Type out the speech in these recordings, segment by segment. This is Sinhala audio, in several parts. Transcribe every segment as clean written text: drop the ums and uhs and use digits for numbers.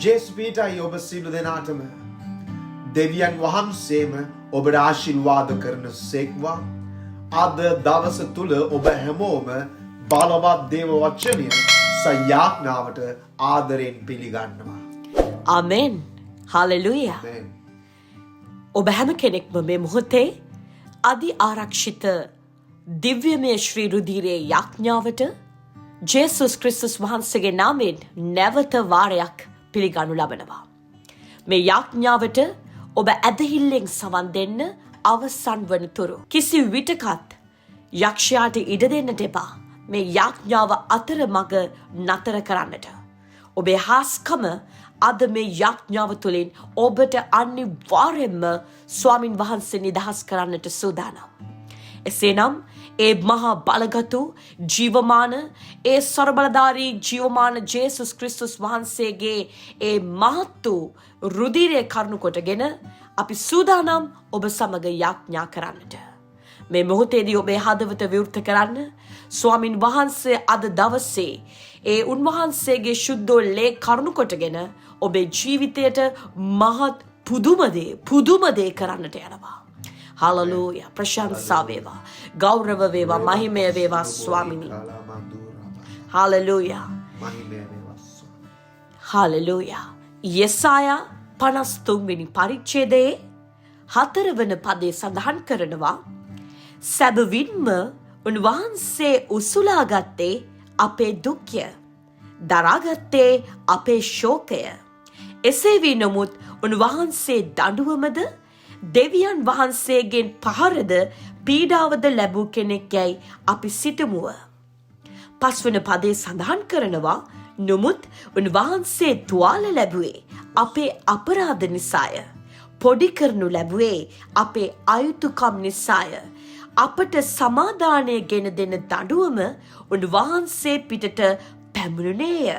ජේසු පීටයි ඔබ සියලු දෙනාටම දෙවියන් වහන්සේම ඔබට ආශිර්වාද කරන සේක්වා. අද දවස තුල ඔබ හැමෝම බලවත් දේව වචනය සයාඥාවට ආදරෙන් පිළිගන්නවා. ආමෙන්. හලෙලූයා. ඔබ හැම කෙනෙක්ම මේ මොහොතේ අදි ආරක්ෂිත දිව්‍යමය ශ්‍රී රුධිරයේ යාඥාවට ජේසුස් ක්‍රිස්තුස් වහන්සේගේ නාමයෙන් නැවත වාරයක් පිළිගනු ලබනවා. මේ යාඥාවට ඔබ ඇදහිල්ලෙන් සවන් දෙන්න අවසන් වනතුරු කිසි විටකත් යක්ෂයාට ඉඩ දෙන්නට එපා. මේ යාඥාව අතරමඟ නතර කරන්නට. ඔබේ හාස්කම අද මේ යාඥාව තුළින් ඔබට අනිවාර්යෙන්ම ස්වාමින් වහන්සේ නිදහස් කරන්නට සූදානම්. එසේනම් ඒ මහා බලගතු ජීවමාන ඒ සර්වබලධාරී ජීවමාන ජේසුස් ක්‍රිස්තුස් වහන්සේගේ ඒ මහත් වූ රුධිරය කරුණු කොටගෙන අපි සූදානම් ඔබ සමග යාඥා කරන්නට. මේ මොහොතේදී ඔබේ හදවත විවෘත කරන්න ස්වාමින් වහන්සේ අද දවසේ ඒ උන්වහන්සේගේ ශුද්ධ ලේ කරුණු කොටගෙන ඔබේ ජීවිතයට මහත් පුදුම දේ කරන්නට යනවා. හලලූයා. ප්‍රශංසා වේවා, ගෞරව වේවා, මහිමය වේවා ස්වාමිනී. හලලූයා. හලලූයා. යෙසායා 53 වෙනි පරිච්ඡේදයේ 4 වන පදයේ සඳහන් කරනවා, සැබවින්ම උන්වහන්සේ උසුලා ගත්තේ අපේ දුක්ය, දරාගත්තේ අපේ ශෝකය. එසේ වී නමුත් උන්වහන්සේ දඬුවමද දෙවියන් වහන්සේගෙන් පහරද පීඩාවද ලැබූ කෙනෙක් යැයි අපි සිතමුව. 5 වන පදයේ සඳහන් කරනවා, නමුත් උන්වහන්සේ තුවාල ලැබුවේ අපේ අපරාධ නිසාය, පොඩි කරනු ලැබුවේ අපේ අයුතුකම් නිසාය. අපට සමාදානය ගෙන දෙන දඬුවම උන්වහන්සේ පිටට පැමුණුනේය.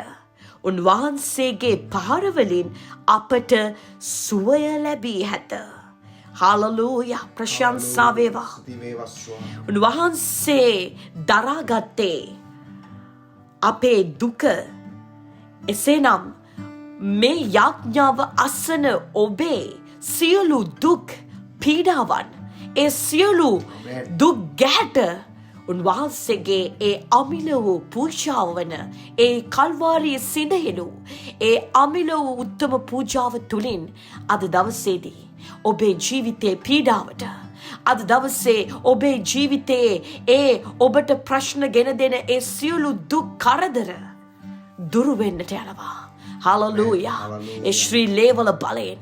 උන්වහන්සේගේ පහරවලින් අපට සුවය ලැබී ඇත. හලලූයා. ප්‍රශංසා වේවා. උන්වහන්සේ දරාගත්තේ අපේ දුක. එසේනම් මේ යාඥාව අසන ඔබේ සියලු දුක් පීඩාවන්, ඒ සියලු දුක් ගැට උන්වහන්සේගේ ඒ අමිල වූ පූජාව වන ඒ කල්වාරියේ සිඳහෙළු ඒ අමිල වූ උත්තම පූජාව තුළින් අද දවසේදී ඔබේ ජීවිතයේ පීඩාවට, අද දවසේ ඔබේ ජීවිතයේ ඒ ඔබට ප්‍රශ්න ගෙන දෙන ඒ සියලු දුක් කරදර දුරු වෙන්නට යනවා. හලලූයා. ඒ ශ්‍රී ලේවල බලයෙන්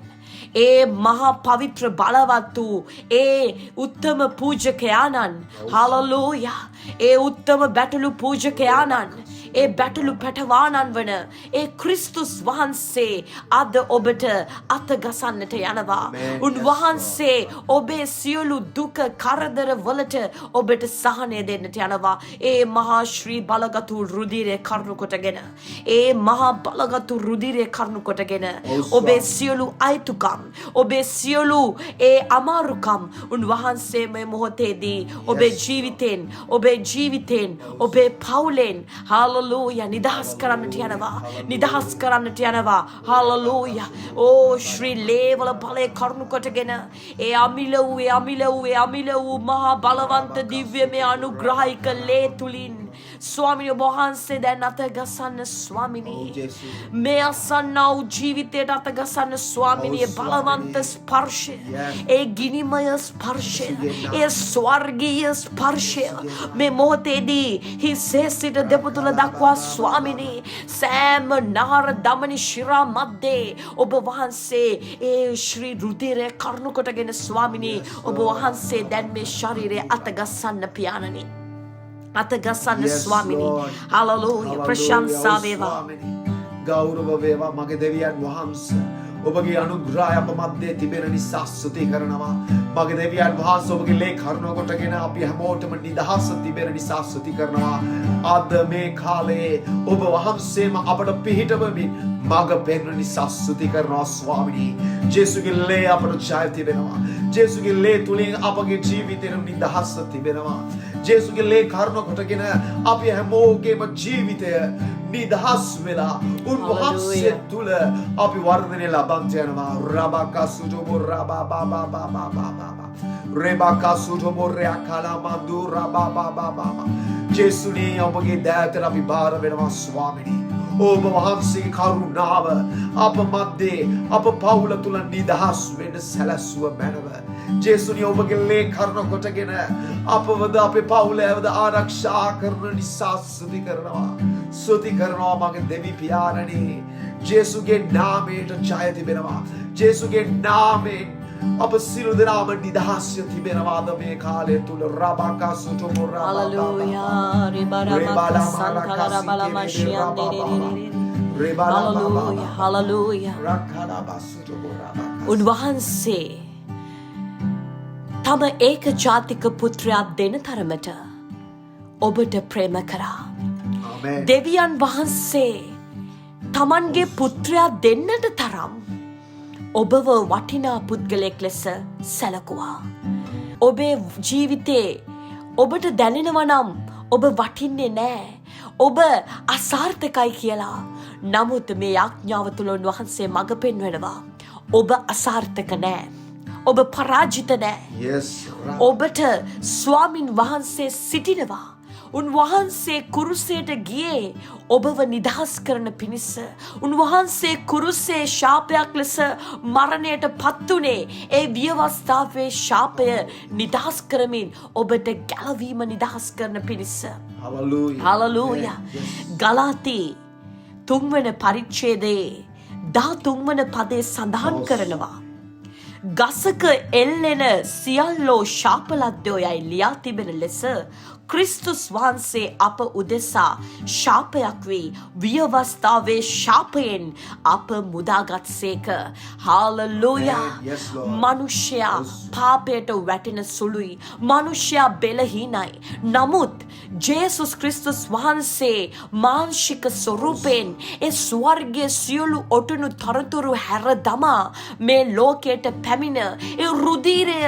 ඒ මහා පවිත්‍ර බලවත් වූ ඒ උත්තම පූජකයාණන්, හලලූයා, ඒ උත්තම බැටළු පූජකයාණන්, ඒ බැටළු පැටවාණන් වන ඒ ක්‍රිස්තුස් වහන්සේ අද ඔබට අතගසන්නට යනවා. උන්වහන්සේ ඔබේ සියලු දුක කරදර වලට ඔබට සහනය දෙන්නට යනවා. ඒ මහා ශ්‍රී බලගතු රුධිරය කරුණු කොටගෙන, ඒ මහා බලගතු රුධිරය කරුණු කොටගෙන ඔබේ සියලු අයිතුකම්, ඔබේ සියලු ඒ අමාරුකම් උන්වහන්සේ මේ මොහොතේදී ඔබේ ජීවිතෙන් ඔබේ පවුලෙන් හලලූයා නිදහස් කරන්නට යනවා. නිදහස් කරන්නට යනවා. හලලූයා. ඕ ශ්‍රී ලේවල බලය කරුණු කොටගෙන ඒ අමිල වූ මහා බලවන්ත දිව්‍යමය අනුග්‍රහික ලේ තුලින් ස්වාමිනී ඔබ වහන්සේ දැන් අතගසන්න ස්වාමිනී. මේ අසන්නා වූ ජීවිතයට අතගසන්න ස්වාමිනී. බලවන්ත ස්පර්ශය, ඒ ගිනිමය ස්පර්ශය, ඒ ස්වර්ගීය ස්පර්ශය මේ මොහොතේදී හිසේ සිට දෙපතුල දක්වා ස්වාමිනී සෑම නාර දමනි ශිරා මැද්දේ ඔබ වහන්සේ ඒ ශ්‍රී රුධිරය කරුණු කොටගෙන ස්වාමිනී ඔබ වහන්සේ දැන් මේ ශරීරය අතගසන්න පියාණනි. අතගසන්න ස්වාමිනී. හලලූයා. ප්‍රශංසා වේවා, ගෞරව වේවා මගේ දෙවියන් වහන්සේ. ඔබගේ අනුග්‍රහය අප මැද්දේ තිබෙන නිසා ස්තුති කරනවා. මගේ දෙවියන් වහන්සේ ඔබගේ ලේ කරුණ කොටගෙන අපි හැමෝටම නිදහස තිබෙන නිසා ස්තුති කරනවා. අද මේ කාලේ ඔබ වහන්සේම අපට පිහිටවමින් මඟ පෙන්වන නිසා ස්තුති කරනවා ස්වාමිනී. ජේසුගේ ලේ අපට ජය තිබෙනවා. ජේසුගේ ලේ තුලින් අපගේ ජීවිතේ නිදහස තිබෙනවා. ජේසුගේ ලේ කරුණ කොටගෙන අපි හැමෝගේම ජීවිතය නිදහස් වෙලා උන්වහන්සේ තුල අපි වර්ධනය ලබන්ට යනවා. රබකසුජොබෝ රබබබබබබබබ රෙබකසුජොබෝ රයකලමන්දු රබබබබබ ජේසුනේ ඔබගේ දෑතට අපි බාර වෙනවා ස්වාමිනී. ඔබ වහන්සේගේ කරුණාව අප මැද්දේ අප පවුල තුල නිදහස් වෙන්න සැලැස්සුව මැනව. ජේසුනි ඔබගේ ලේ කරුණ කොටගෙන අපවද අපේ පවුලවද ආරක්ෂා කරන නිසා ස්තුති කරනවා මගේ දෙවි පියාණනි. ජේසුගේ නාමයට ජය තිබෙනවා. ජේසුගේ නාමයෙන් අප සියලු දෙනාම නිදහස් තිබෙනවාද මේ කාලය තුල. රබකසුජොබෝ Hallelujah. Rebaramaka Santala Rabalamashiande. Hallelujah. Hallelujah. උන්වහන්සේ තම ඒක ජාතික පුත්‍රයා දෙන තරමට ඔබට ප්‍රේම කරා. දෙවියන් වහන්සේ තමන්ගේ පුත්‍රයා දෙන්නට තරම් ඔබව වටිනා පුද්ගලයෙක් ලෙස සැලකුවා. ඔබේ ජීවිතේ ඔබට දැනෙනවා නම් ඔබ වටින්නේ නෑ, ඔබ අසාර්ථකයි කියලා. නමුත් මේ යාඥාව තුළ උන්වහන්සේ මඟ පෙන්වනවා. ඔබ අසාර්ථක නෑ, ඔබ පරාජිත නෑ. ඔබට ස්වාමින් වහන්සේ සිටිනවා. උන්වහන්සේ කුරුසයට ගියේ ඔබව නිදහස් කරන පිණිස. උන්වහන්සේ කුරුසේ ශාපයක් ලෙස මරණයට පත්වුණේ ඒ වියවස්ථාවේ ශාපය නිදහස් කරමින් ඔබට ගැලවීම නිදහස් කරන පිණිස. හලලූයා. ගලාති 3 වන පරිච්ඡේදයේ 13 වන පදේ සඳහන් කරනවා. ගසක එල්ලෙන සියල්ලෝ ශාපලද්දෝ යයි ලියා තිබෙන ලෙස ක්‍රිස්තුස් වහන්සේ අප උදෙසා ශාපයක් වී වියවස්ථාවේ ශාපයෙන් අප මුදාගත්සේක. හාලලූයා. මනුෂ්‍යයා පාපයට වැටෙන සුළුයි. මනුෂ්‍යයා බෙලහීනයි. නමුත් ජේසුස් ක්‍රිස්තුස් වහන්සේ මාංශික ස්වරූපයෙන් ඒ ස්වර්ගයේ සියලු ඔටුනු තරතුරු හැර දමා මේ ලෝකයට පැමිණ ඒ රුධිරය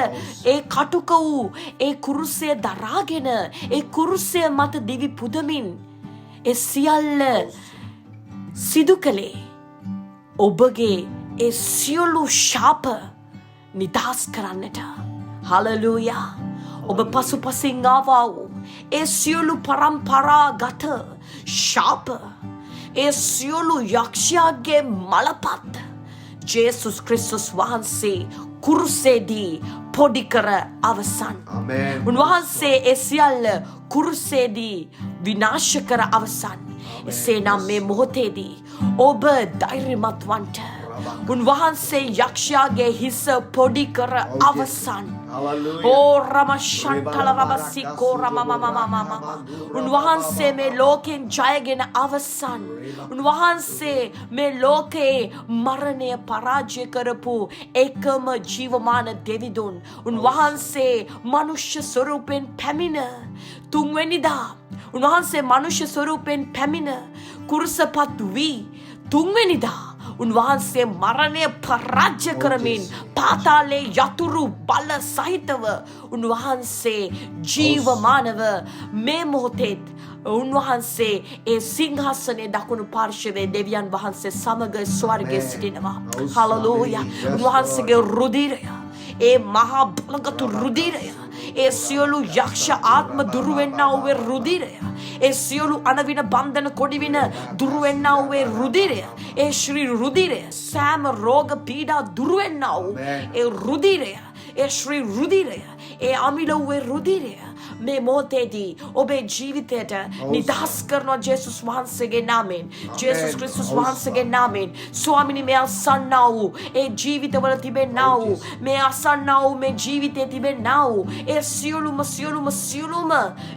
ඒ කටුක වූ ඒ කුරුසය දරාගෙන ඒ කුරුසය මත දිවි පුදමින් ඒ සියල්ල සිදු කළේ ඔබගේ ඒ සියලු ශාප නිදහස් කරන්නට. හලලූයා. ඔබ පසුපසින් ආවා වූ ඒ සියලු පරම්පරාගත ශාප, ඒ සියලු යක්ෂයාගේ මලපත් ජේසුස් ක්‍රිස්තුස් වහන්සේ කුරුසේදී පොඩි කර අවසන්. උන්වහන්සේ ඒ සියල්ල කුරුසේදී විනාශ කර අවසන්. එසේනම් මේ මොහොතේදී ඔබ ධෛර්යමත් වන්ට. උන්වහන්සේ යක්ෂයාගේ හිස පොඩි කර අවසන්. උන්වහන්සේ මේ ලෝකෙන් ජයගෙන අවසන්. උන්වහන්සේ මේ ලෝකයේ මරණය පරාජය කරපු එකම ජීවමාන දෙවිඳුන්. උන්වහන්සේ මනුෂ්‍ය ස්වරූපෙන් පැමිණ 3 වෙනිදා උන්වහන්සේ මනුෂ්‍ය ස්වරූපෙන් පැමිණ කුරුසපත් වී 3 වෙනිදා උන්වහන්සේ මරණය පරාජය කරමින් පාතාලේ යතුරු බල සහිතව උන්වහන්සේ ජීවමානව මේ මොහොතේත් උන්වහන්සේ ඒ සිංහාසනයේ දකුණු පාර්ශවයේ දෙවියන් වහන්සේ සමග ස්වර්ගයේ සිටිනවා. හලලූයා. උන්වහන්සේගේ රුධිරය, ඒ මහා බලගත් රුධිරය, ඒ සියලු යක්ෂ ආත්ම දුරුවෙන්නා වූ රුධිරය, ඒ සියලු අනවින බන්ධන කොඩිවින දුරුවෙන්නා වූ රුධිරය, ඒ ශ්‍රී රුධිරය, සෑම රෝග පීඩා දුරුවෙන්නා වූ ඒ රුධිරය, ඒ ශ්‍රී රුධිරය, ඒ අමිල වූ රුධිරය මේ මොහොතේදී ඔබේ ජීවිතයට නිදහස් කරනවා ජේසුස් වහන්සේගේ නාමයෙන්. ජේසුස් ක්‍රිස්තුස් වහන්සේගේ නාමයෙන්. ස්වාමිනී, මේ අසන්නා වූ ඒ ජීවිතවල තිබෙනා වූ මේ අසන්නා වූ මේ ජීවිතයේ තිබෙනා වූ ඒ සියලුම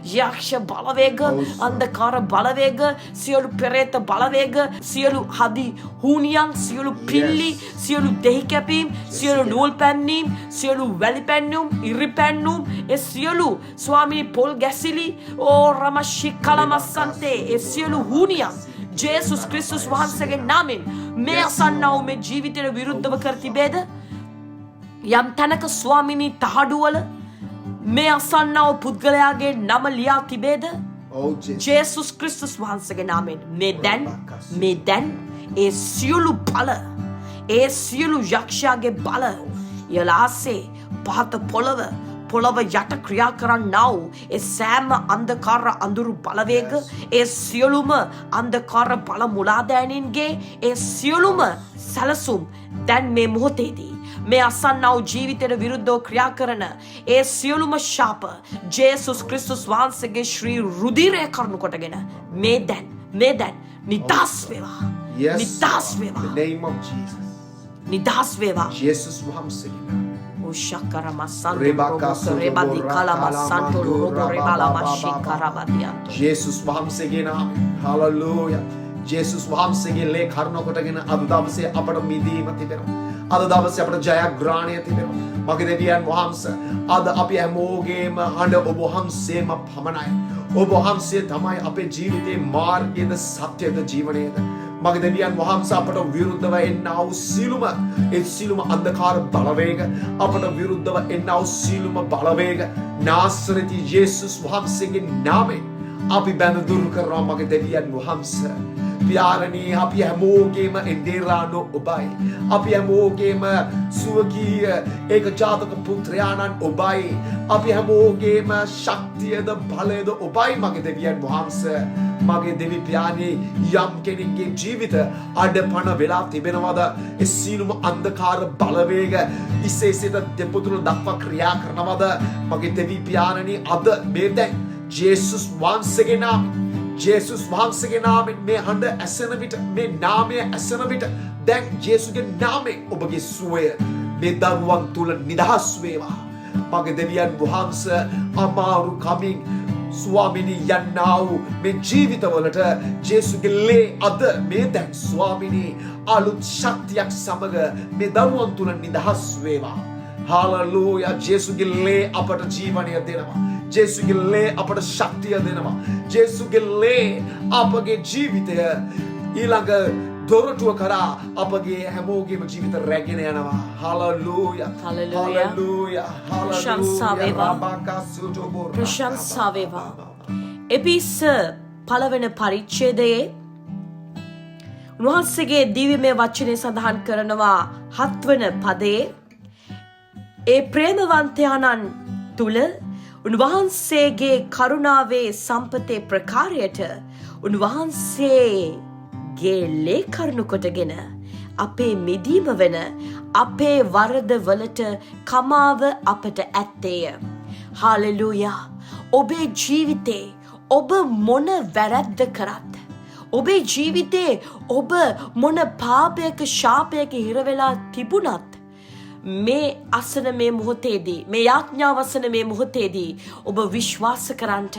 යක්ෂ බලවේග, අන්ධකාර බලවේග, සියලු පෙරේත බලවේග, සියලු හදි හුනියන්, සියලු පිල්ලි, සියලු දෙහි කැපීම්, සියලු නූල් පැන්නීම්, සියලු වැලි පැන්නුම්, ඉරි පැන්නුම්, ඒ සියලු ස්වාමී පොල් ගැසිලි රමශික්කලමස්සන්තේ ඒ සියලු හුනියන් ජේසුස් ක්‍රිස්තුස් වහන්සේගේ නාමයෙන් මේ අසන්නා වූ මේ ජීවිතයට විරුද්ධව කර තිබේද? යම් තැනක ස්වාමිනී තහඩුවල මේ අසන්නා වූ පුද්ගලයාගේ නම ලියා තිබේද? Oh Jesus. ජේසුස් ක්‍රිස්තුස් වහන්සේගේ නාමයෙන් මේ දැන් ඒ සියලු බල ඒ සියලු යක්ෂයාගේ බල යලාසේ පහත පොළව යට ක්‍රියා කරන්නා වූ ඒ සෑම අන්ධකාර අඳුරු බලවේග ඒ සියලුම අන්ධකාර බල මුලාදෑනින්ගේ ඒ සියලුම සැලසුම් දැන් මේ මොහොතේදී මේ අසන්නා වූ ජීවිතයට විරුද්ධව ක්‍රියා කරන ඒ සියලුම ශාප ජේසුස් ක්‍රිස්තුස් වහන්සේගේ ශ්‍රී රුධිරය කරුණු කොටගෙන මේ දැන් නිදහස් වේවා. Yes. නිදහස් වේවා. In the name of Jesus. නිදහස් වේවා. Jesus වහන්සේගේ නාමයෙන්. Ushakara masanto robo rebadi kala masanto robo rebala mashikarabadia. Jesus වහන්සේගේ නාමයෙන්. Hallelujah. Jesus වහන්සේගේ ලේ කරුණ කොටගෙන අද දවසේ අපට මිදීම තිබෙනවා. අද දවසේ අපට ජයග්‍රහණය තිබෙනවා. මගේ දෙවියන් වහන්සේ අද අපි හැමෝගේම හඬ ඔබ වහන්සේම පමණයි. ඔබ වහන්සේ තමයි අපේ ජීවිතේ මාර්ගයේද සත්‍යද ජීවනයේද. මගේ දෙවියන් වහන්සේ අපට විරුද්ධව එන්නා වූ සියලුම අන්ධකාර බලවේග අපට විරුද්ධව එන්නා වූ සියලුම බලවේග නාසරති යේසුස් වහන්සේගේ නාමයෙන් අපි බැඳ දුරු කරනවා මගේ දෙවියන් වහන්සේ. පියාණනි අපි හැමෝගේම එන්දේරානෝ ඔබයි. අපි හැමෝගේම සුවකීය ඒකජාතක පුත්‍රයාණන් ඔබයි. අපි හැමෝගේම ශක්තියද බලයද ඔබයි මගේ දෙවියන් වහන්සේ. මගේ දෙවි පියාණනි යම් කෙනෙක්ගේ ජීවිත අඩපණ වෙලා තිබෙනවද ඒ සියලුම අන්ධකාර බලවේග ඉසේසිත දෙපොතුරු දක්වා ක්‍රියා කරනවද මගේ දෙවි පියාණනි අද මේ දැන් ජේසුස් වහන්සේගේ නාමයෙන් ජේසුස් වහන්සේගේ නාමයෙන් මේ හඬ ඇසෙන විට මේ නාමය ඇසෙන විට දැන් ජේසුස්ගේ නාමයෙන් ඔබගේ සුවය මේ දරුවන් තුල නිදහස් වේවා. මගේ දෙවියන් වහන්සේ අමාරු කමින් ස්වාමිනී යන්නා වූ මේ ජීවිතවලට ජේසුස්ගේ ලේ අද මේ දැන් ස්වාමිනී අලුත් ශක්තියක් සමග මේ දරුවන් තුල නිදහස් වේවා. හාලෙලූයා. ජේසුස්ගේ ලේ අපට ජීවනය දෙනවා. ජේසුස්ගේ ලේ අපට ශක්තිය දෙනවා. ජේසුස්ගේ ලේ අපගේ ජීවිතය ඊළඟ දොරටුව කරා අපගේ හැමෝගේම ජීවිත රැගෙන යනවා. හාලෙලූයා. හාලෙලූයා. ප්‍රශංසා වේවා. එපිස පළවෙනි පරිච්ඡේදයේ උන්වහන්සේගේ දිව්‍යමය වචනේ සඳහන් කරනවා 7 වන පදයේ ඒ ප්‍රේමවන්තයාණන් තුල උන්වහන්සේගේ කරුණාවේ සම්පතේ ප්‍රකාරයට උන්වහන්සේගේ ලේ කරුණු කොටගෙන අපේ මිදීම වෙන අපේ වරද වලට කමාව අපට ඇත්තේය. හාලෙලූයා. ඔබේ ජීවිතේ ඔබ මොන වැරද්ද කරත් ඔබේ ජීවිතේ ඔබ මොන පාපයක ශාපයක හිර වෙලා තිබුණත් මේ අසන මේ මොහොතේදී මේ යාඥාව අසන මේ මොහොතේදී ඔබ විශ්වාස කරන්ට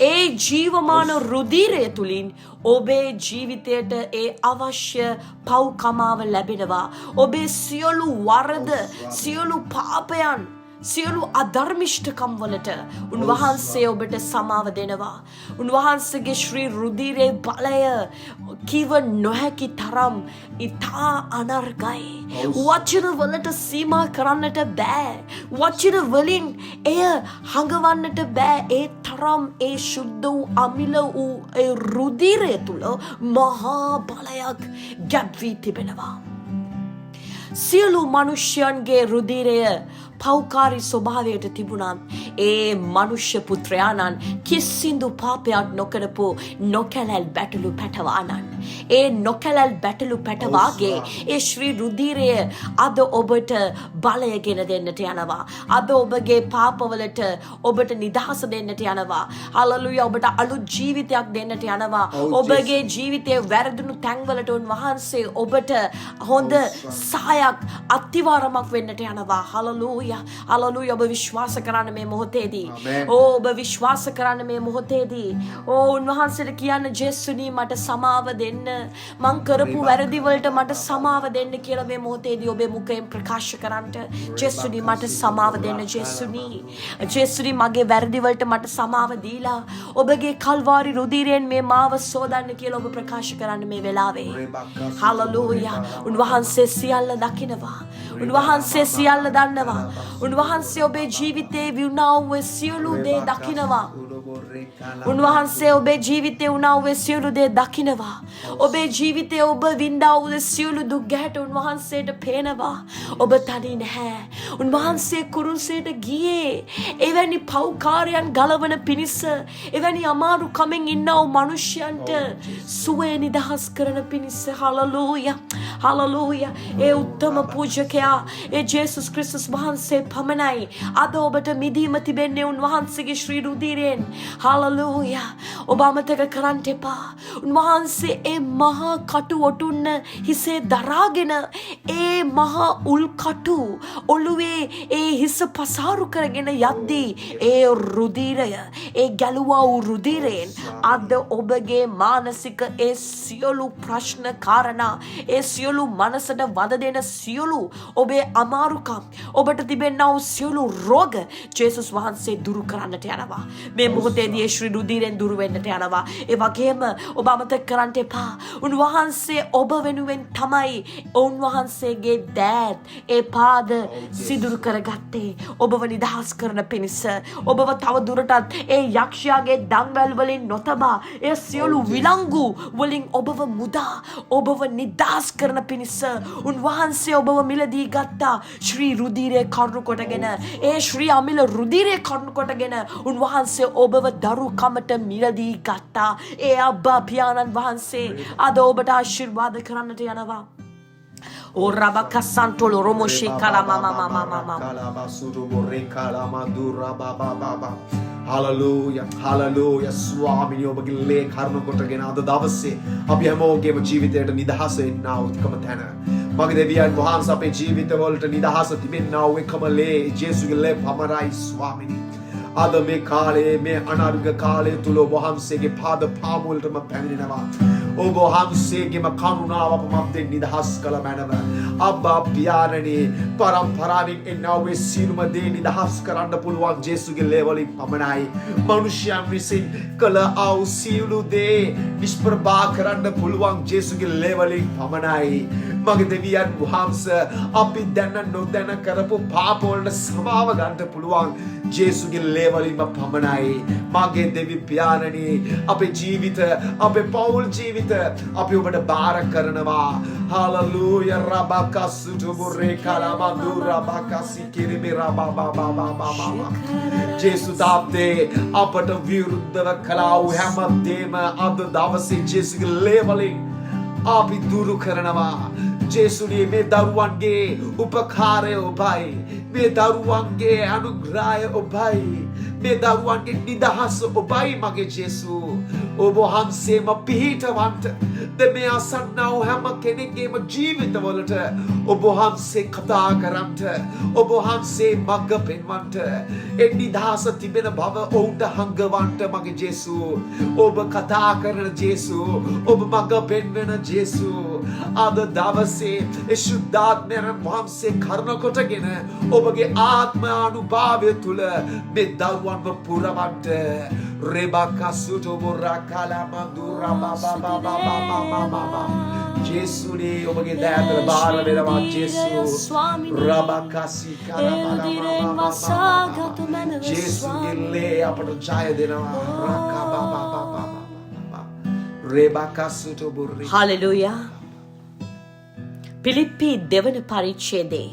ඒ ජීවමාන රුධිරය තුලින් ඔබේ ජීවිතයට ඒ අවශ්‍ය පව්කමාව ලැබෙනවා. ඔබේ සියලු වරද සියලු පාපයන් සියලු අධර්මිෂ්ඨකම් වලට උන්වහන්සේ ඔබට සමාව දෙනවා. උන්වහන්සේගේ ශ්‍රී රුධිරේ බලය කිව නොහැකි තරම් ඉතා අනර්ගයි. වචන වලට සීමා කරන්නට බෑ. වචන වලින් එය හඟවන්නට බෑ. ඒ තරම් ඒ ශුද්ධ වූ අමිල වූ ඒ රුධිරය තුල මහා බලයක් ගැබ්වී තිබෙනවා. සියලු මනුෂ්‍යයන්ගේ රුධිරය පෞකාරී ස්වභාවයට තිබුණත් ඒ මනුෂ්‍ය පුත්‍රයාණන් කිසිදු පාපයක් නොකරපු නොකැලැල් බැටළු පැටවාණන් ඒ නොකැලැල් බැටළු පැටවාගේ ඒ ශ්‍රී රුධිරය අද ඔබට බලය ගෙන දෙන්නට යනවා. අද ඔබගේ පාපවලට ඔබට නිදහස දෙන්නට යනවා. හලෙලූයා. ඔබට අලුත් ජීවිතයක් දෙන්නට යනවා. ඔබගේ ජීවිතයේ වැරදුණු තැන්වලට උන්වහන්සේ ඔබට හොඳ සහායක් අත්තිවාරමක් වෙන්නට යනවා. හලෙලූයා. හලෙලූයා. ඔබ විශ්වාස කරන්න මේ මොහොතේදී. ඔබ විශ්වාස කරන්න මේ මොහොතේදී. උන්වහන්සේට කියන්න ජේසුනි මට සමාව දෙන්න. වෙන්න මං කරපු වැරදි වලට මට සමාව දෙන්න කියලා මේ මොහොතේදී ඔබේ මුඛයෙන් ප්‍රකාශ කරන්නට ජේසුනි මට සමාව දෙන්න ජේසුනි මගේ වැරදි වලට මට සමාව දීලා ඔබගේ කල්වාරි රුධිරයෙන් මේ මාව සෝදන්න කියලා ඔබ ප්‍රකාශ කරන්න මේ වෙලාවේ හලලූයා උන්වහන්සේ සියල්ල දකිනවා උන්වහන්සේ සියල්ල දන්නවා උන්වහන්සේ ඔබේ ජීවිතේ වුණා වූ සියලු දේ දකිනවා උන්වහන්සේ ඔබේ ජීවිතේ වුණා වූ සියලු දේ දකිනවා ඔබේ ජීවිතේ ඔබ විඳා වූ සියලු දුක් ගැට උන්වහන්සේට පේනවා ඔබ තනි නැහැ උන්වහන්සේ කුරුසයට ගියේ එවැනි පෞකාරයන් ගලවන පිණිස එවැනි අමාරු කමෙන් ඉන්නා වූ මිනිසයන්ට සුවේ නිදහස් කරන පිණිස හලලූයා හලලූයා ඒ උත්තම පූජකයා ඒ ජේසුස් ක්‍රිස්තුස් වහන්සේ පමණයි අද ඔබට මිදීම තිබෙන්නේ උන්වහන්සේගේ ශ්‍රී රුධිරයෙන් හලලූයා ඔබ අමතක කරන්න එපා උන්වහන්සේ ඒ මහා කටු ඔටුන්න හිසේ දරාගෙන ඒ මහා උල් කටු ඔළුවේ ඒ හිස පසාරු කරගෙන යද්දී ඒ රුධිරය ඒ ගැලුවා වූ රුධිරයෙන් අද ඔබගේ මානසික ඒ සියලු ප්‍රශ්න කාරණා ඒ සියලු මනසට වද දෙන සියලු ඔබේ අමාරුකම් ඔබට තිබෙනා වූ සියලු රෝග ජේසුස් වහන්සේ දුරු කරන්නට යනවා මේ මොහොතේදී ශ්‍රී රුධිරෙන් දුරු වෙන්නට යනවා ඒ වගේම ඔබ අමතක කරන්න එපා උන්වහන්සේ ඔබ වෙනුවෙන් තමයි උන්වහන්සේගේ දෑත් ඒ පාද සිදුරු කරගත්තේ ඔබව නිදහස් කරන පිණිස ඔබව තව දුරටත් ඒ යක්ෂයාගේ දම්වැල් වලින් නොතබා ඒ සියලු විලංගු වලින් ඔබව මුදා ඔබව නිදහස් කරන පිණිස උන්වහන්සේ ඔබව මිලදී ගත්තා ශ්‍රී රුධිරේ කරුණු කොටගෙන ඒ ශ්‍රී අමිල රුධිරේ කරුණු කොටගෙන උන්වහන්සේ ඔබව දරුකමට මිලදී ගත්තා ඒ අබ්බා පියාණන් වහන්සේ අද ඔබට ආශිර්වාද කරන්නට යනවා O rabaka santolo romo shekala mama mama mama Hallelujah hallelujah ස්වාමීනි ඔබගේ ලේ කරුණ කොටගෙන අද දවසේ අපි හැමෝගේම ජීවිතයට නිදහස එන්නා වූ එකම තැන මගේ දෙවියන් වහන්සේ අපේ ජීවිතවලට නිදහස තිබෙන්නා වූ එකම ලේ ජේසුගේ ලේ පමණයි ස්වාමීනි අද මේ කාලේ මේ අනර්ග කාලය තුල වහන්සේගේ පාද පාමුලටම පැමිණෙනවා ඔබ වහන්සේගේම කරුණාව අප මැදින් නිදහස් කළ මැනව අබ්බා පියාණනි පරම්පරාවෙන් එන්නා වූ සියලුම දේ නිදහස් කරන්න පුළුවන් ජේසුගේ ලේ වලින් පමණයි මනුෂ්‍යයන් විසින් කළ ආ සියලු දේ නිෂ්ප්‍රභා කරන්න පුළුවන් ජේසුගේ ලේ වලින් පමණයි මගේ දෙවියන් වහන්සේ අපි දැන නොදැන කරපු පාප වලට සමාව ගන්න පුළුවන් ජේසුගේ ලේ වලින්ම පමණයි මගේ දෙවි පියාණනි අපේ ජීවිත අපේ පෞල් ජීවිත අපි ඔබට බාර කරනවා hallelujah rabakasutu burrekalamandu rabakasi kirimi rababababababa ජේසු තාත්තේ අපට විරුද්ධව කළා වූ හැමදේම අද දවසේ ජේසුගේ ලේ වලින් අපි දුරු කරනවා ජේසුනි මේ දරුවන්ගේ උපකාරය ඔබයි මේ දරුවන්ගේ අනුග්‍රහය ඔබයි මේ දරුවන්ගේ නිදහස ඔබයි මගේ ජේසු ඔබ වහන්සේම පිහිටවන්ට මේ අසන්නා වූ හැම කෙනෙක්ගේම ජීවිතවලට ඔබ වහන්සේ කතා කරන්ට ඔබ වහන්සේ මඟ පෙන්වන්ට ඒ නිදහස තිබෙන බව ඔවුන්ට හංගවන්ට මගේ ජේසු ඔබ කතා කරන ජේසු ඔබ මඟ පෙන්වන ජේසු අද දවසේ ඒ ශුද්ධාත්මයන් වහන්සේ කරුණ කොටගෙන ඔබගේ ආත්මානුභාවය තුල මේ දරුවන්ව පුරවන්ට රෙබකසුතු බුරකලා මඳුරා බබබබබබබබබ ජේසුනි ඔබගේ දෑතට බාර වෙනවා ජේසු රබකසි කලබලබබබබ ජේසුගේ ලේ අපට ජය දෙනවා රකබබබබබ රෙබකසුතු බුරි හලෙලූයා පිලිප්පි දෙවන පරිච්ඡේදයේ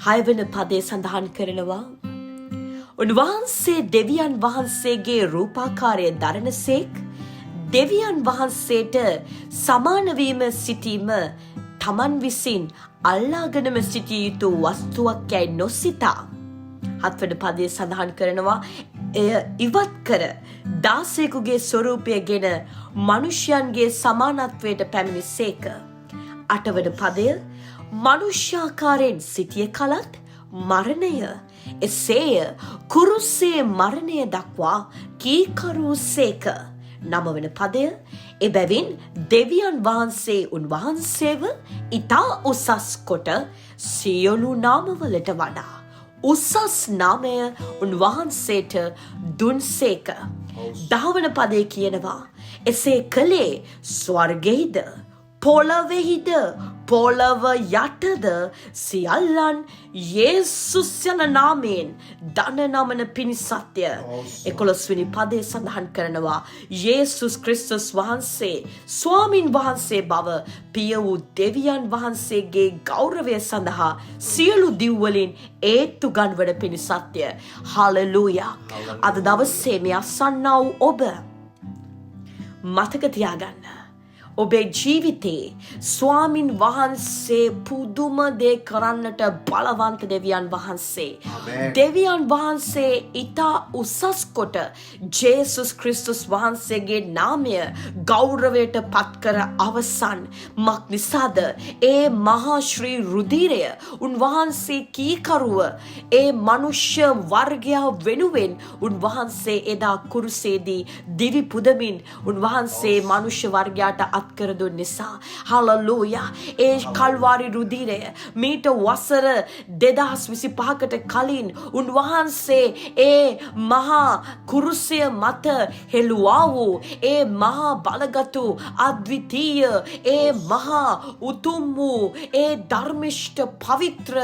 6 වන පදයේ සඳහන් කරනවා උන්වහන්සේ දෙවියන් වහන්සේගේ රූපාකාරය දරනසේක් දෙවියන් වහන්සේට සමාන වීම සිටීම තමන් විසින් අල්ලාගෙනම සිටිය යුතු වස්තුවක් යයි නොසිතා 7 වන පදයේ සඳහන් කරනවා එය ඉවත් කර දාසයෙකුගේ ස්වරූපයගෙන මනුෂ්‍යයන්ගේ සමානත්වයට පැමිණිසේක 8 වන පදය මනුෂ්‍යාකාරයෙන් සිටිය කලත් මරණය එසේය කුරුස්සේ මරණය දක්වා කීකරුසේක 9 පදය එබැවින් දෙවියන් වහන්සේ උන්වහන්සේව ඉතා උසස් කොට සියලු නාමවලට වඩා උසස් නාමය උන්වහන්සේට දුන්සේක. 10 පදේ කියනවා එසේ කළේ ස්වර්ගෙහිද පොළොවෙහිද පොළොව යටද සියල්ලන් යේසුස් යන නාමයෙන් දන නමන පිණිසත්ය. 11 වෙනි පදේ සඳහන් කරනවා යේසුස් ක්‍රිස්තුස් වහන්සේ ස්වාමින් වහන්සේ බව පිය වූ දෙවියන් වහන්සේගේ ගෞරවය සඳහා සියලු දිව්වලින් ඒත්තු ගන්වන පිණිසත්ය. හලෙලූයා. අද දවසේ මේ අසන්නා වූ ඔබ මතක තියාගන්න. ඔබේ ජීවිතේ ස්වාමින් වහන්සේ පුදුම දේ කරන්නට බලවන්ත දෙවියන් වහන්සේ. දෙවියන් වහන්සේ ඉතා උසස් කොට ජේසුස් ක්‍රිස්තුස් වහන්සේගේ නාමය ගෞරවයට පත්කර අවසන්. මක් නිසාද ඒ මහා ශ්‍රී රුධිරය උන්වහන්සේ කීකරුව ඒ මනුෂ්‍ය වර්ගයා වෙනුවෙන් උන්වහන්සේ එදා කුරුසේදී දිවි පුදමින් උන්වහන්සේ මනුෂ්‍ය වර්ගයාට කර දුන් නිසා. හලලූයා. ඒ කල්වාරි රුධිරය මීට වසර 2025කට කලින් උන්වහන්සේ ඒ මහා කුරුසය මත හෙළුවා වූ ඒ මහා බලගතු අද්විතීය ඒ මහා උතුම් වූ ඒ ධර්මිෂ්ඨ පවිත්‍ර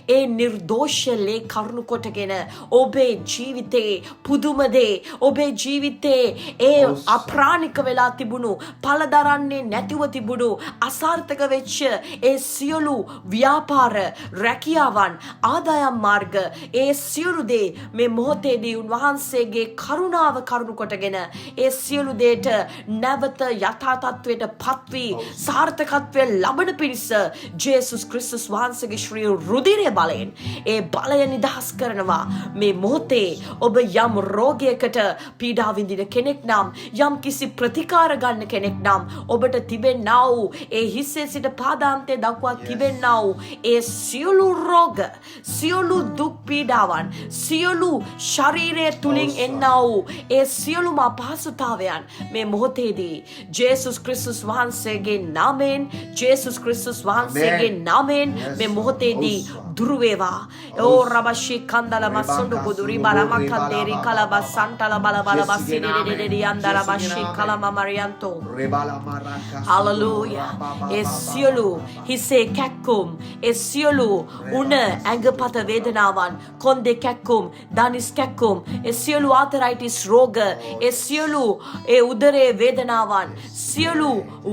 ඒ නිර්දෝෂ ලේ කරුණු කොටගෙන ඔබේ ජීවිතේ පුදුම දේ ඔබේ ජීවිතේ ඒ අප්‍රාණික වෙලා තිබුණු පළදරන්නේ නැතිව තිබුණු අසාර්ථක වෙච්ච ඒ සියලු ව්‍යාපාර රැකියාවන් ආදායම් මාර්ග ඒ සියලු දේ මේ මොහොතේදී උන්වහන්සේගේ කරුණාව කරුණු කොටගෙන ඒ සියලු දේට නැවත යථා තත්වයට පත්වී සාර්ථකත්වය ලබන පිණිස ජේසුස් ක්‍රිස්තුස් වහන්සේගේ ශ්‍රී රුධිරය බලයෙන් ඒ බලය නිදහස් කරනවා. මේ මොහොතේ ඔබ යම් රෝගයකට පීඩා විඳින කෙනෙක් නම් යම් කිසි ප්‍රතිකාර ගන්න කෙනෙක් නම් ඔබට තිබෙන්නා වූ ඒ හිස්සේ සිට පාදාන්තය දක්වා තිබෙන්නා වූ ඒ සියලු රෝග සියලු දුක් පීඩාවන් සියලු ශරීරය තුලින් එන්නා වූ ඒ සියලුම අපහසුතාවයන් මේ මොහොතේදී ජේසුස් ක්‍රිස්තුස් වහන්සේගේ නාමයෙන් ජේසුස් ක්‍රිස්තුස් වහන්සේගේ නාමයෙන් මේ මොහොතේදී දුරු වේවා. ඕ රබෂි කන්දල මසොඬු කුදුරි බරමකන්දේරි කලබ සන්තල බල බල බසිරෙරෙරෙරි අන්දර බෂි කලම මරියන්තෝ හලලූයා. ඒ සියලු හිසේ කැක්කුම් ඒ සියලු උණ ඇඟපත වේදනාවන් කොන්දේ කැක්කුම් දනිස් කැක්කුම් ඒ සියලු ආතරයිටිස් රෝග ඒ සියලු ඒ උදරයේ වේදනාවන් සියලු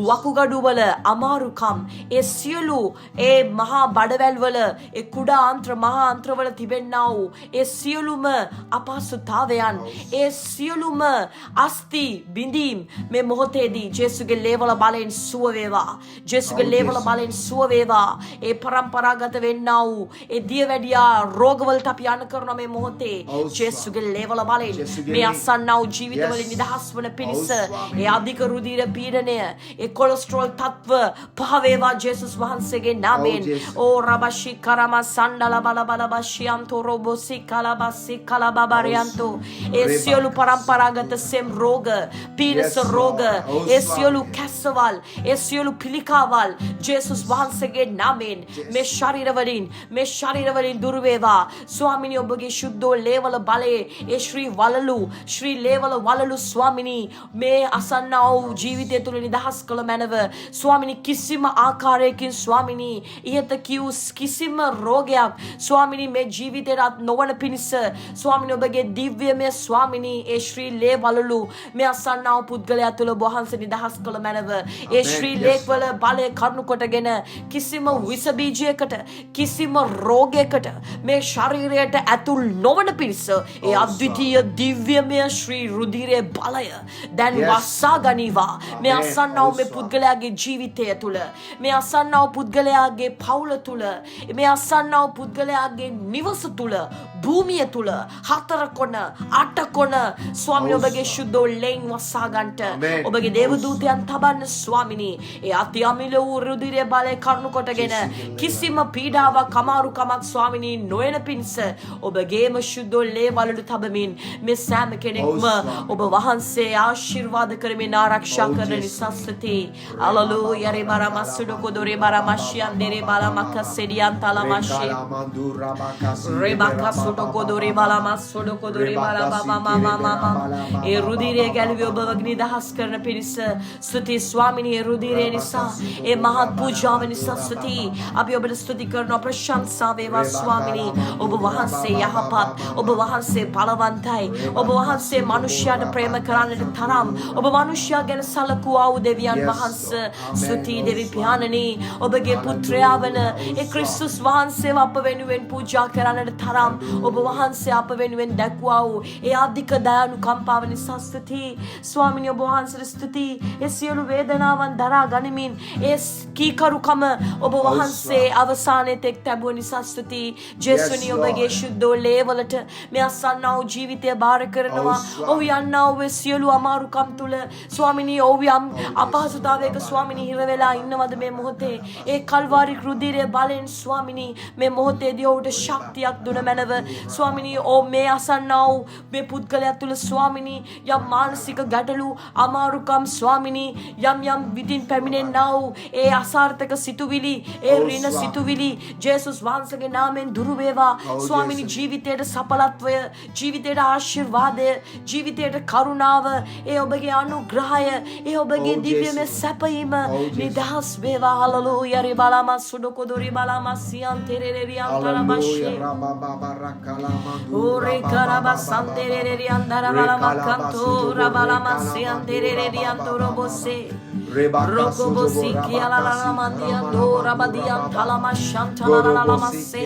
වකුගඩුවල අමාරුකම් ඒ සියලු ඒ මහා බඩවැල්වල ඒ කුඩා ආන්ත්‍ර මහා ආන්ත්‍රවල තිබෙන්නා වූ ඒ සියලුම අපහසුතාවයන් ඒ සියලුම අස්ති බිඳීම් මේ මොහොතේදී ජේසුගේ ලේවල බලෙන් සුව වේවා. ජේසුගේ ලේවල බලෙන් සුව වේවා. ඒ පරම්පරාගත වෙන්නා වූ ඒ දියවැඩියා රෝගවලට අපි යන කරන මේ මොහොතේ ජේසුගේ ලේවල බලෙන් මේ අසන්නා වූ ජීවිතවලින් නිදහස් වන පිණිස ඒ අධික රුධිර පීඩනය ඒ කොලෙස්ටරෝල් තත්ත්ව පහ වේවා ජේසුස් වහන්සේගේ නාමයෙන්. ඕ රබෂි කරම සණ්ඩල බල බල බෂියන්තෝ රොබොසි කලබසි කලබබරියන්තෝ ඒ සියලු පරම්පරාගත සෙම් රෝග පීඩස රෝග ඒ සියලු කැස්සවල් ඒ සියලු පිළිකාවල් ජේසුස් වහන්සේගේ නාමයෙන් මේ ශරීරවලින් දුරු වේවා. ස්වාමිනී ඔබගේ ශුද්ධෝ ලේවල බලයේ ඒ ශ්‍රී ලේවල වලලු ස්වාමිනී මේ අසන්නා වූ ජීවිතය තුළ නිදහස් කළ මැනව ස්වාමිනී කිසිම ආකාරයකින් ස්වාමිනී ඉහත කියූ කිසිම රෝගයක් ස්වාමිනී මේ ජීවිතයට නොවන පිණිස ස්වාමිනී ඔබගේ දිව්‍යමය ස්වාමිනී ඒ ශ්‍රී ලේවලලු මේ අසන්නා වූ පුද්ගලයා තුළ වහන්සේ නිදහස් කළ මැනව ඒ ශ්‍රී ලේවල බලය කරුණු කොටගෙන කිසිම විස බීජයකට කිසිම රෝගයකට මේ ශරීරයට ඇතුල් නොවන පිණිස ඒ අද්විතීය දිව්‍යමය ශ්‍රී රුධිරයේ බලය දැන් වසා ගනිවා. මේ අසන්නා වූ මේ පුද්ගලයාගේ ජීවිතය තුළ මේ අසන්නා වූ පුද්ගලයාගේ පවුල තුළ මේ අසන්නා වූ පුද්ගලයාගේ නිවස තුළ භූමිය තුළ 4 කොන 8 කොන ස්වාමී ඔබගේ ශුද්ධ ලෙන් වසා ගන්නට ඔබගේ දේව දූතයන් තබා ලබන්න ස්වාමිනී ඒ අති අමිල වූ රුධිරය බලය කරුණු කොටගෙන කිසිම පීඩාවක් අමාරුකමක් ස්වාමිනී නොයන පිණිස ඔබගේම ශුද්ධ ලේ වලලු තබමින් මේ සෑම කෙනෙක්ම ඔබ වහන්සේ ආශිර්වාද කරමින් ආරක්ෂා කරන නිසා ස්තුතියි. හලෙලූයා රේ බරමස්සුඩ කොදොරේ බරමශ්‍යන් දෙරේ බලමක සෙඩියන් තලමශ්‍ය රේබක සුඩ කොදොරේ බලමස්සුඩ කොදොරේ බලමමමමම ඒ රුධිරය ගැලවි ඔබ නිදහස් කරන පිණිස ස්තුතියි ස්වාමිනී. ඒ රුධිරය නිසා ඒ මහත් පූජාව නිසා ස්තුතියි. අපි ඔබට ස්තුති කරනවා ප්‍රශංසා වේවා ස්වාමිනී. ඔබ වහන්සේ යහපත්, ඔබ වහන්සේ බලවන්තයි, ඔබ වහන්සේ මනුෂ්‍යයාට ප්‍රේම කරන්නට තරම් ඔබ මනුෂ්‍යයා ගැන සලකුවා වූ දෙවියන් වහන්සේ ස්තුතියි දෙවි පියාණනි. ඔබගේ පුත්‍රයා වන ඒ ක්‍රිස්තුස් වහන්සේව අප වෙනුවෙන් පූජා කරන්නට තරම් ඔබ වහන්සේ අප වෙනුවෙන් දැක්වා වූ ඒ අධික දයානුකම්පාව නිසා ස්තුතියි ස්වාමිනී. ඔබ වහන්සේට ස්තුතියි. ඒ සියලු වේදනාවන් දරා ගනිමින් ඒ කීකරුකම ඔබ වහන්සේ අවසානයේ තෙක් තැබුව නිසා ස්තුතියි. ජේසුනි ඔබගේ ශුද්ධ ලේවලට මේ අසන්නා වූ ජීවිතය බාර කරනවා. ඔහු යන්නා වූ සියලු අමාරුකම් තුල ස්වාමිනී ඔහු යම් අපහසුතාවයක ස්වාමිනී හිර වෙලා ඉන්නවද මේ මොහොතේ ඒ කල්වාරි රුධිරය බලෙන් ස්වාමිනී මේ මොහොතේදී ඔහුට ශක්තියක් දුන මැනව ස්වාමිනී ඔහු මේ අසන්නා වූ මේ පුද්ගලයා තුල ස්වාමිනී යම් මානසික ගැටලු අමාරුකම් ස්වාමිනී යම් විදින් පැමිණෙන්නා වූ ඒ අසාර්ථක සිතුවිලි ඒ ඍණ සිතුවිලි ජේසුස් වහන්සේගේ නාමයෙන් දුරු වේවා ස්වාමිනී. ජීවිතයේ සඵලත්වය, ජීවිතයේ ආශිර්වාදය, ජීවිතයේ කරුණාව, ඒ ඔබගේ අනුග්‍රහය, ඒ ඔබගේ දිව්‍යමය සැපයීම නිදහස් වේවා. හලෙලූයා රි බලම සුඩකොදොරි බලම සියන් තෙරෙරියන් තරමෂේ ඕරේ කරබ සන්තෙරෙරියන් දර බලම කන්තෝ රබලම සියන් තෙරෙරියන් තොරබොසේ Rokobosi kialalalamandian dorabadian talamashantalalamasse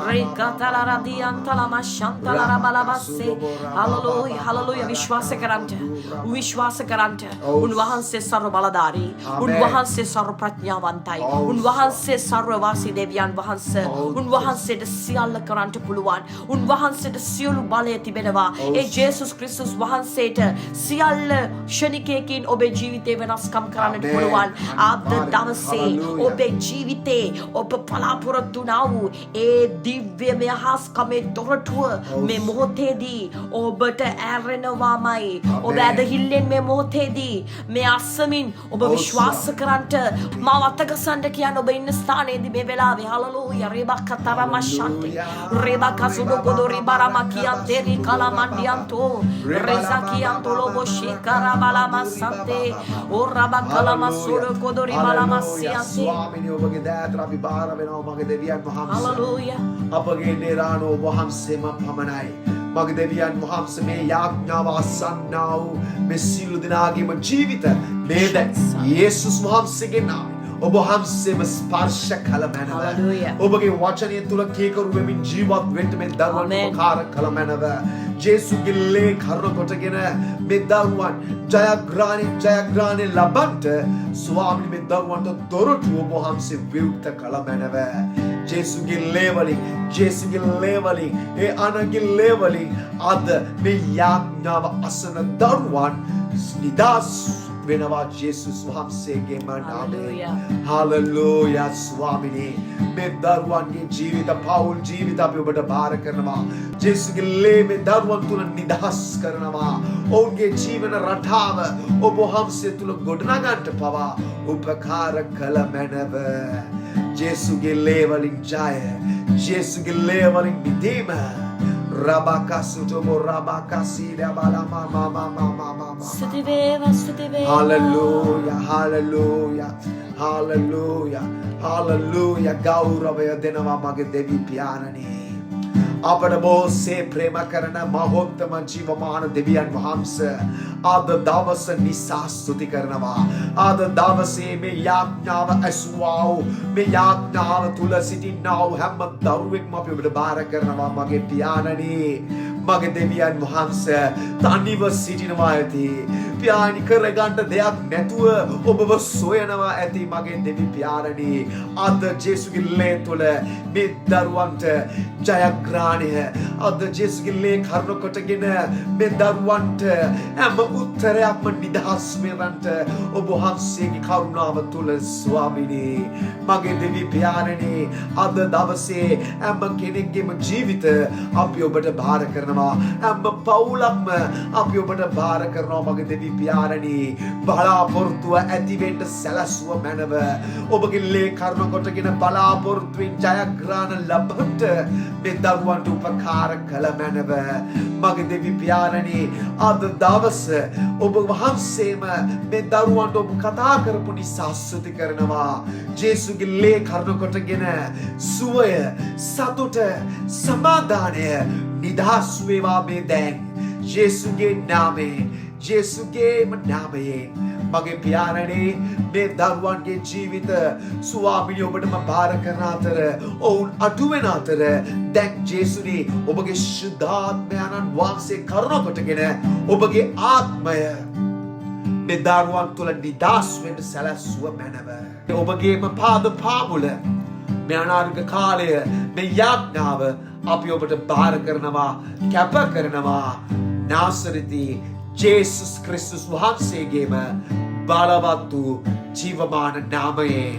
Rekataladian talamashantalabalabasse Hallelujah, hallelujah. विश्वास करंट उनवහන්සේ सर्व බලධාරී උන්වහන්සේ सर्व ප්‍රඥාවන්තයි උන්වහන්සේ सर्वවාසී දෙවියන් වහන්සේ උන්වහන්සේට සියල්ල කරන්නට පුළුවන් උන්වහන්සේට සියලු බලය තිබෙනවා ඒ ජේසුස් ක්‍රිස්තුස් වහන්සේට සියල්ල ක්ෂණිකයකින් ඔබේ ජීවිතේ වෙනස්කම් කරන්නට පුළුවන් අද දවසේ ඔබේ ජීවිතේ ඔබ බලාපොරොත්තු වුණා වූ ඒ දිව්‍යමය හාස්කමේ දොරටුව මේ මොහොතේදී ඔබට ඇරෙනවාමයි ඔබ ඇදහිල්ලෙන් මේ මොහොතේදී මේ අස්සමින් ඔබ විශ්වාස කරන්නට මා වතකසන්ට කියන ඔබ ඉන්න ස්ථානයේදී මේ වෙලාවේ හලෙලූයා රේබකතරමෂන්ති රේබකසුබකොදොරි බරමකියන් තෙරි කලමන්ඩියන්තෝ රෙසකියන් තොලොබොෂි කරබලමසන්තේ ඕරබකලමසුර කොදොරි බලමසියන්තේ ස්වාමිනී ඔබගේ දෑතට අපි බාර වෙනවා මගේ දෙවියන් වහන්සේ හලෙලූයා අපගේ නිරාණෝ වහන්සේම පමණයි මගේ දෙවියන් වහන්සේ මේ යාඥාව අසන්නා වූ මේ සියලු දෙනාගේම ජීවිත නේද යේසුස් වහන්සේගේ නාමයෙන් ඔබ වහන්සේම ස්පර්ශ කළ මැනව ඔබගේ වචනය තුල කීකරු වෙමින් ජීවත් වෙන්න මේ දරුවන් උපකාර කළ මැනව ජේසුගේ ලේ කරුණ කොටගෙන මේ දරුවන් ජයග්‍රහණය ලබන්ට ස්වාමීන් මේ දරුවන්ට දොරටු ඔබ වහන්සේ විවෘත කළ මැනව ජේසුගේ ලේවලින් ඒ අනගේ ලේවලින් අද මේ යාඥාව අසන දරුවන් නිදාස් වෙනවා ජේසුස් වහන්සේගේ නාමයෙන් හලෙලූයා ස්වාමිනේ මේ දරුවන්ගේ ජීවිත පෞල් ජීවිත අපි ඔබට බාර කරනවා ජේසුගේ ලේ මේ දරුවන් තුල නිදහස් කරනවා ඔවුන්ගේ ජීවන රටාව ඔබ වහන්සේ තුල ගොඩනගන්නට පවා උපකාර කළ මැනව ජේසුගේ ලේ වලින් ජය ජේසුගේ ලේ වලින් මිදීම Rabakasutobo rabakasida balamama Hallelujah, hallelujah, hallelujah, hallelujah. Gauravaya denava mage devi piyanani. අපට බොහෝසේ ප්‍රේම කරන මහෝත්තම ජීවමාන දෙවියන් වහන්සේ අද දවස නිසා ස්තුති කරනවා අද දවසේ මේ යාඥාව ඇසුවා වූ මේ යාඥාව තුල සිටිනා වූ හැම දරුවෙක්ම අපි ඔබට බාර කරනවා මගේ පියාණනි මගේ දෙවියන් වහන්සේ තනිව සිටිනවා ඇති පියාණි කරගන්න දෙයක් නැතුව ඔබව සොයනවා ඇති මගේ දෙවි පියාණනි. අද ජේසුගේ ලේ තුල මේ දරුවන්ට ජයග්‍රහණය, අද ජේසුගේ ලේ කරුණ කොටගෙන මේ දරුවන්ට හැම උත්තරයක්ම නිදහස් වෙනන්ට ඔබ වහන්සේගේ කරුණාව තුල ස්වාමීනි. මගේ දෙවි පියාණනි, අද දවසේ හැම කෙනෙක්ගේම ජීවිත අපි ඔබට බාර කරනවා. හැම පවුලක්ම අපි ඔබට බාර කරනවා මගේ දෙවි පියාණනි. බලාපොරොත්තුව ඇති වෙන්න සැලසුව මැනව ඔබගේ ලේ කරුණ කොටගෙන බලාපොරොත්තුෙන් ජයග්‍රහණ ලබන්න මේ දරුවන්ට උපකාර කළ මැනව මගේ දෙවි පියාණනි. අද දවස ඔබ වහන්සේම මේ දරුවන්ට ඔබ කතා කරපු නිසා ස්තුති කරනවා. ජේසුගේ ලේ කරුණ කොටගෙන සුවය, සතුට, සමාදානය, නිදහස් වේවා මේ දැන් ජේසුගේ නාමයෙන්, ජේසුගේම නාමයෙන්. මගේ පියාණනි, මේ දරුවන්ගේ ජීවිත ස්වාමීනි ඔබටම බාර කරන අතර ඔවුන් අඩු වෙන අතර දැන් ජේසුනි ඔබගේ ශුද්ධාත්මයන්න් වහන්සේ කරුණ කොටගෙන ඔබගේ ආත්මය මේ දරුවන් තුළ නිදහස් වෙන්න සැලැස්සුව මැනව. ඔබගේම පාද පාමුල මේ අනාගත කාලය මේ යාඥාව අපි ඔබට බාර කරනවා, කැප කරනවා. නාසරති ජේසුස් ක්‍රිස්තුස් වහන්සේගේම බලවත් වූ ජීවමාන නාමයෙන්.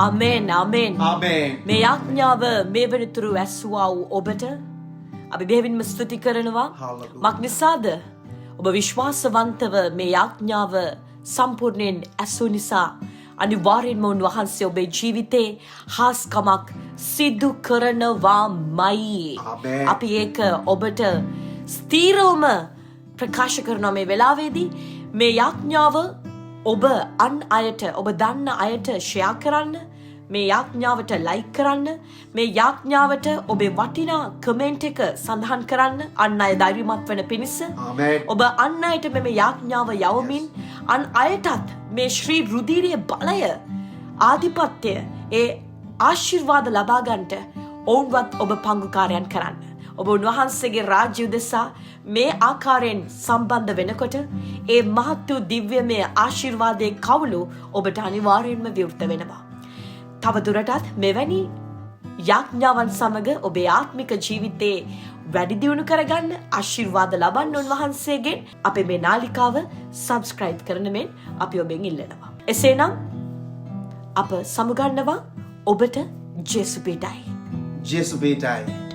ආමේන් ආමේන් ආමේන්. මේ යාඥාව මේ වෙනතුරු ඇසුවා වූ ඔබට අපි බෙහෙවින්ම ස්තුති කරනවා. Hallelujah. මක් නිසාද? ඔබ විශ්වාසවන්තව මේ යාඥාව සම්පූර්ණයෙන් ඇසු නිසා අනිවාර්යෙන්ම උන්වහන්සේ ඔබේ ජීවිතේ හාස්කමක් සිදු කරනවාමයි. ආමේන්. අපි ඒක ඔබට ස්ථීරවම ප්‍රකාශ කරනවා මේ වෙලාවේදී. මේ යාඥාව ඔබ අන් අයට, ඔබ දන්න අයට ෂෙයා කරන්න, මේ යාඥාවට ලයික් කරන්න, මේ යාඥාවට ඔබේ වටිනා කමෙන්ට් එක සඳහන් කරන්න, අන් අය ධෛර්යමත් වෙන පිණිස. ආමේන්. ඔබ අන් අයට මේ යාඥාව යවමින් අන් අයටත් මේ ශ්‍රී රුධිරයේ බලය, ආධිපත්‍ය, ඒ ආශිර්වාද ලබා ගන්නට ඔවුන්වත් ඔබ පංගුකාරයන් කරන්න. ඔබ උන්වහන්සේගේ රාජ්‍ය උදෙසා මේ ආකාරයෙන් සම්බන්ධ වෙනකොට ඒ මහත් වූ දිව්‍යමය ආශිර්වාදයේ කවුළු ඔබට අනිවාර්යෙන්ම විවෘත වෙනවා. තව දුරටත් මෙවැනි යාඥාවන් සමග ඔබේ ආත්මික ජීවිතේ වැඩි දියුණු කරගන්න, ආශිර්වාද ලබන්න උන්වහන්සේගෙන් අපේ මේ නාලිකාව සබ්ස්ක්‍රයිබ් කරන මෙන් අපි ඔබෙන් ඉල්ලනවා. එසේනම් අප සමුගන්නවා. ඔබට ජේසු පිටයි. ජේසු පිටයි.